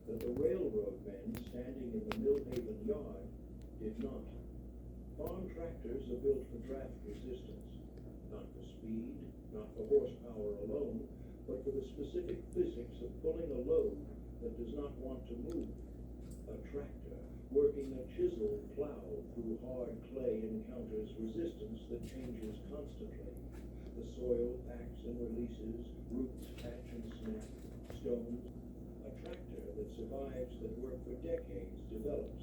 That the railroad men standing in the Millhaven yard did not. Farm tractors are built for draft resistance, not for speed, not for horsepower alone, but for the specific physics of pulling a load that does not want to move. A tractor working a chisel plow through hard clay encounters resistance that changes constantly. The soil packs and releases, roots patch and snap, stones. A tractor that survives that work for decades develops.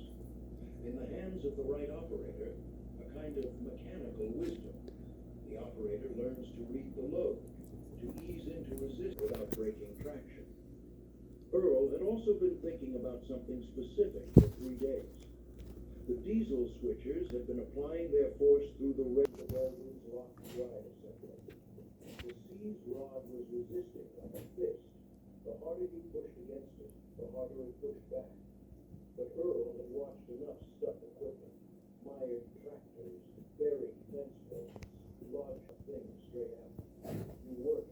In the hands of the right operator, a kind of mechanical wisdom. The operator learns to read the load, to ease into resistance without breaking traction. Earl had also been thinking about something specific for 3 days. The diesel switchers had been applying their force through the welding's locked rod assembly. The seize rod was resisting like a fist. The harder you pushed against it, the harder it pushed back. But Earl had watched enough stuck equipment, mired tractors, buried fence posts, lodged things straight out. You work.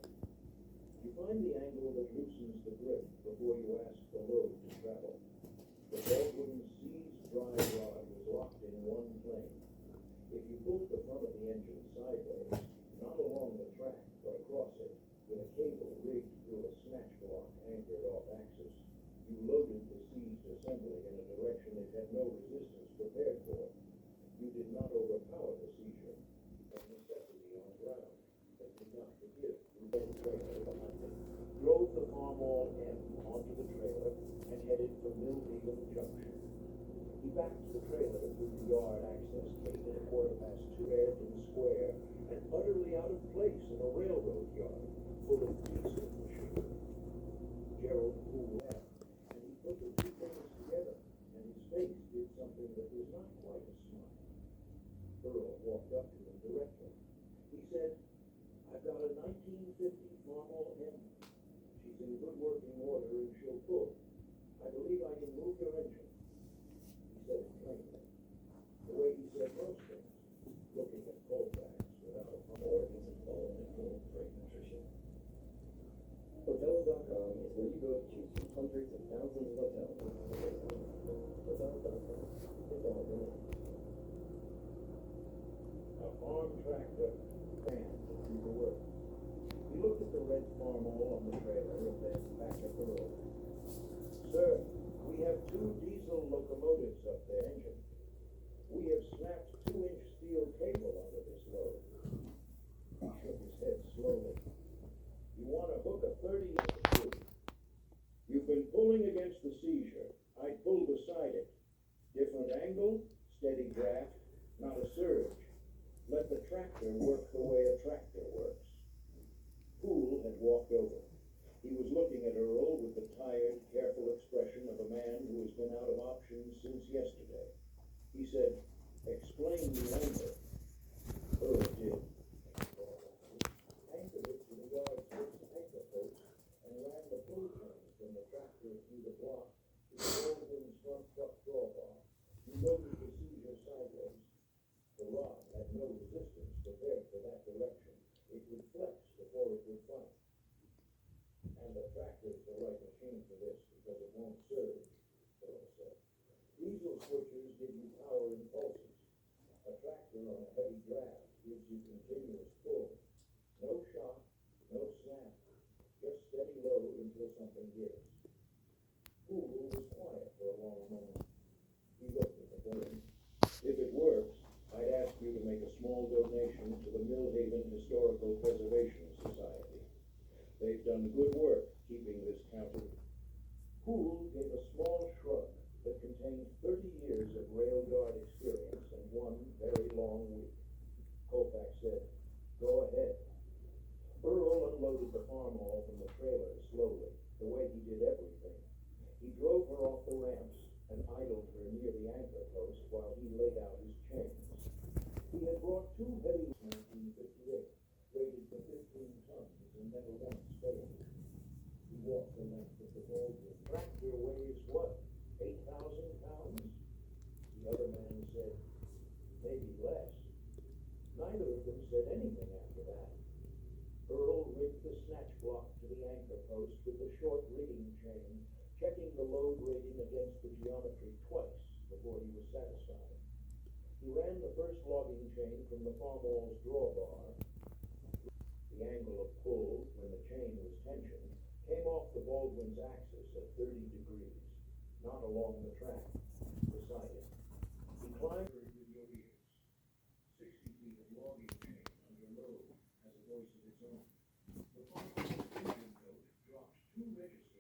You find the angle that loosens the grip before you ask the load to travel. The Baldwin seized drive rod was locked in one plane. If you pulled the front of the engine sideways, not along the track, but across it, with a cable rigged through a snatch block anchored off axis, you loaded the seized assembly in a direction it had no resistance prepared for. You did not overpower the seizure, a necessity on ground that did not forgive. You led the trailer behind it, drove the Farmall M onto the trailer, and headed for Millhaven Junction. He backed the trailer through the yard access gate at 2:15, red and square, and utterly out of place in a railroad yard full of diesel machinery. Gerald Poole left, and he put the two things together, and his face did something that was not quite a smile. Earl walked up to him directly. He said, "I've got a 1950 Farmall M. She's in good working order and she'll pull. I believe I can move your engine." He said it plainly, the way he said most things, looking at Colfax without a organs and bone and full freight nutrition. Hotels.com is where you go to choose from hundreds of thousands of hotels. Hotels.com, it's all good. A farm tractor ran to do the work. He looked at the red Farmall on the trailer and then back at the road. "Sir, we have 2 diesel locomotives up there, engine. We have snapped 2-inch steel cable under this load." He shook his head slowly. "You want to hook a 30-inch? You've been pulling against the seizure. I pull beside it. Different angle, steady draft, not a surge. Let the tractor work the way a tractor works." Poole had walked over. He was looking at Earl with the tired, careful expression of a man who has been out of options since yesterday. He said, "Explain the angle." Earl did. Anchored it to the yard's anchor post and ran the pull train from the tractor through the block to the Baldwin's front truck drawbar. You loaded the seizure sideways. The rod had no resistance prepared for that direction. It would flex before it would fight. "And the tractor's the right machine for this because it won't surge," Earl said. "Diesel switchers give you power impulses. A tractor on a heavy draft gives you continuous pull. No shock, no snap, just steady load until something gives." Poole was quiet for a long moment. He looked at the plane. "If it works, I'd ask you to make a small donation to the Millhaven Historical Preservation Society. They've done good work keeping this county." Poole gave a small shrug that contained 30 years laid out his chains. He had brought two heavy 1958, rated for 15 tons, and never once failed. He walked the length of the Baldwin. Tractor weighs what, 8,000 pounds? The other man said, maybe less. Neither of them said anything after that. Earl rigged the snatch block to the anchor post with the short rigging chain, checking the load rating against the geometry twice before he was satisfied. He ran the first logging chain from the farmall's drawbar. The angle of pull, when the chain was tensioned, came off the Baldwin's axis at 30 degrees, not along the track, beside it. He climbed with your ears. 60 feet of logging chain under load has a voice of its own. The farmer's engine note dropped 2 registers.